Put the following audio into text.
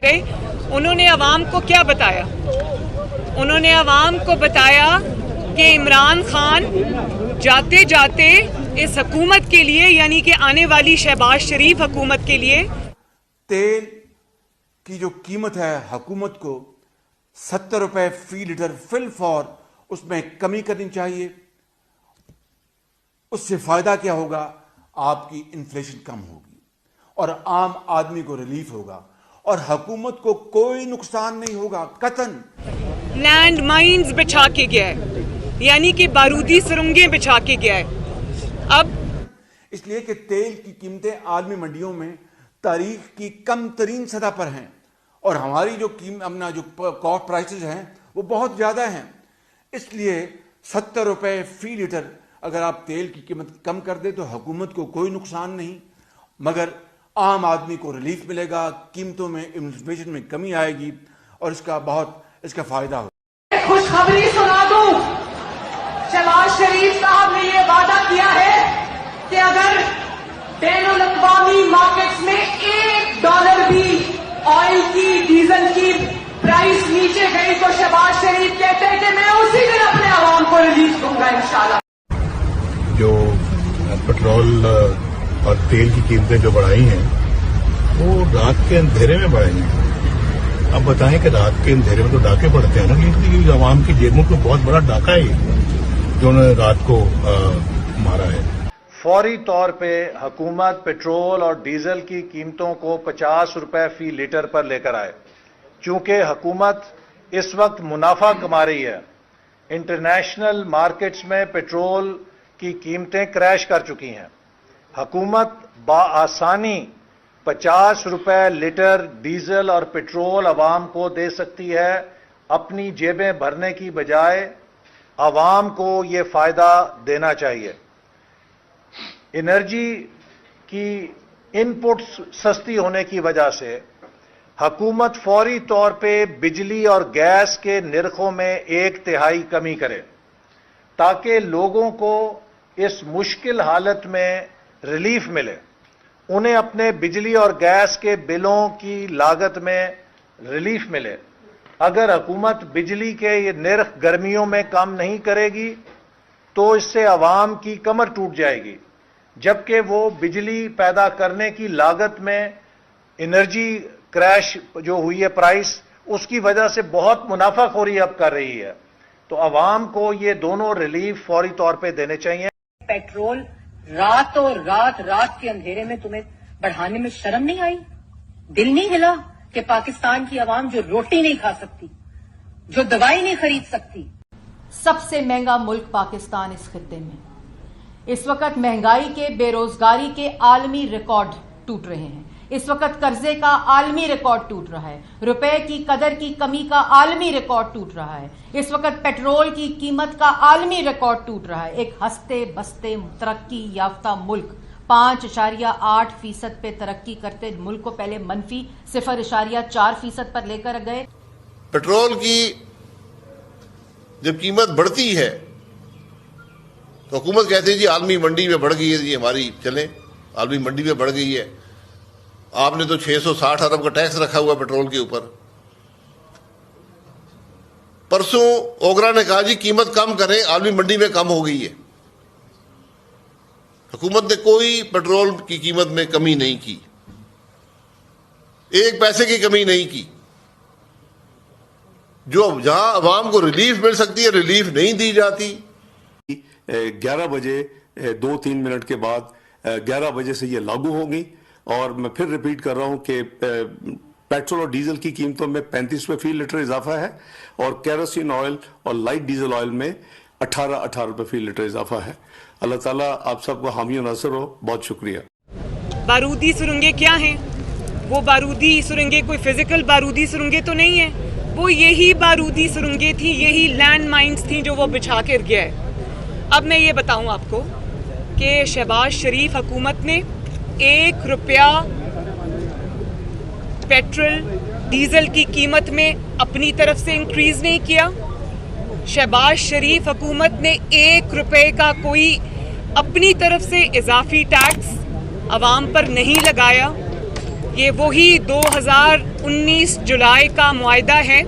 گئی. انہوں نے عوام کو کیا بتایا؟ انہوں نے عوام کو بتایا کہ عمران خان جاتے جاتے اس حکومت کے لیے یعنی کہ آنے والی شہباز شریف حکومت کے لیے تیل کی جو قیمت ہے حکومت کو 70 روپے فی لیٹر فی الفور اس میں کمی کرنی چاہیے. اس سے فائدہ کیا ہوگا؟ آپ کی انفلیشن کم ہوگی اور عام آدمی کو ریلیف ہوگا اور حکومت کو کوئی نقصان نہیں ہوگا. قطعاً لینڈ مائنز بچھا کے گیا ہے یعنی کہ بارودی سرنگیں بچھا کے گیا ہے. اب اس لیے کہ تیل کی قیمتیں عالمی منڈیوں میں تاریخ کی کم ترین سطح پر ہیں اور ہماری جو اپنا جو کاسٹ پرائسز ہیں وہ بہت زیادہ ہیں. اس لیے 70 روپے فی لیٹر اگر آپ تیل کی قیمت کم کر دیں تو حکومت کو کوئی نقصان نہیں مگر عام آدمی کو ریلیف ملے گا, قیمتوں میں انفلیشن میں کمی آئے گی اور اس کا فائدہ ہوگا. خوشخبری سنا دوں, شہباز شریف صاحب نے یہ وعدہ کیا ہے کہ اگر بین الاقوامی مارکیٹس میں $1 بھی آئل کی ڈیزل کی پرائس نیچے گئی تو شہباز شریف کہتے ہیں کہ میں اسی دن اپنے عوام کو ریلیف دوں گا انشاءاللہ. جو پیٹرول اور تیل کی قیمتیں جو بڑھائی ہیں وہ رات کے اندھیرے میں بڑھائی ہیں. اب بتائیں کہ رات کے اندھیرے میں تو ڈاکے پڑتے ہیں نا, لیکن عوام کی جیبوں کو بہت بڑا ڈاکہ ہے جو انہوں نے رات کو مارا ہے. فوری طور پہ حکومت پیٹرول اور ڈیزل کی قیمتوں کو 50 روپے فی لیٹر پر لے کر آئے. چونکہ حکومت اس وقت منافع کما رہی ہے, انٹرنیشنل مارکیٹس میں پیٹرول کی قیمتیں کریش کر چکی ہیں. حکومت بآسانی 50 روپے لیٹر ڈیزل اور پیٹرول عوام کو دے سکتی ہے. اپنی جیبیں بھرنے کی بجائے عوام کو یہ فائدہ دینا چاہیے. انرجی کی ان پٹس سستی ہونے کی وجہ سے حکومت فوری طور پہ بجلی اور گیس کے نرخوں میں 1/3 کمی کرے تاکہ لوگوں کو اس مشکل حالت میں ریلیف ملے. انہیں اپنے بجلی اور گیس کے بلوں کی لاگت میں ریلیف ملے. اگر حکومت بجلی کے یہ نرخ گرمیوں میں کم نہیں کرے گی تو اس سے عوام کی کمر ٹوٹ جائے گی, جبکہ وہ بجلی پیدا کرنے کی لاگت میں انرجی کریش جو ہوئی ہے پرائس اس کی وجہ سے بہت منافع خوری اب کر رہی ہے. تو عوام کو یہ دونوں ریلیف فوری طور پہ دینے چاہیے. پیٹرول رات کے اندھیرے میں تمہیں بڑھانے میں شرم نہیں آئی؟ دل نہیں ہلا کہ پاکستان کی عوام جو روٹی نہیں کھا سکتی, جو دوائی نہیں خرید سکتی, سب سے مہنگا ملک پاکستان اس خطے میں اس وقت مہنگائی کے, بے روزگاری کے عالمی ریکارڈ ٹوٹ رہے ہیں. اس وقت قرضے کا عالمی ریکارڈ ٹوٹ رہا ہے. روپے کی قدر کی کمی کا عالمی ریکارڈ ٹوٹ رہا ہے. اس وقت پیٹرول کی قیمت کا عالمی ریکارڈ ٹوٹ رہا ہے. ایک ہنستے بستے ترقی یافتہ ملک 5.8% پہ ترقی کرتے ملک کو پہلے منفی 0.4% پر لے کر گئے. پیٹرول کی جب قیمت بڑھتی ہے تو حکومت کہتے ہیں جی عالمی منڈی میں بڑھ گئی ہے, جی ہماری چلیں عالمی منڈی میں بڑھ گئی ہے. آپ نے تو 660 ارب کا ٹیکس رکھا ہوا پیٹرول کے اوپر. پرسوں اوگرا نے کہا جی قیمت کم کریں, عالمی منڈی میں کم ہو گئی ہے. حکومت نے کوئی پیٹرول کی قیمت میں کمی نہیں کی, 1 پیسے کی کمی نہیں کی. جو جہاں عوام کو ریلیف مل سکتی ہے ریلیف نہیں دی جاتی. 11 بجے 2-3 منٹ کے بعد 11 بجے سے یہ لاگو ہوگی. اور میں پھر ریپیٹ کر رہا ہوں کہ پیٹرول اور ڈیزل کی قیمتوں میں 35 روپے فی لیٹر اضافہ ہے اور کیروسین آئل اور لائٹ ڈیزل آئل میں 18 روپے فی لیٹر اضافہ ہے. اللہ تعالیٰ آپ سب کو حامی و ناصر ہو. بہت شکریہ. بارودی سرنگیں کیا ہیں؟ وہ بارودی سرنگیں کوئی فزیکل بارودی سرنگیں تو نہیں ہیں, وہ یہی بارودی سرنگیں تھیں, یہی لینڈ مائنز تھیں جو وہ بچھا کر گیا ہے. اب میں یہ بتاؤں آپ کو کہ شہباز شریف حکومت نے 1 روپیہ پیٹرول ڈیزل کی قیمت میں اپنی طرف سے انکریز نہیں کیا. شہباز شریف حکومت نے 1 روپے کا کوئی اپنی طرف سے اضافی ٹیکس عوام پر نہیں لگایا. یہ وہی 2019 جولائی کا معاہدہ ہے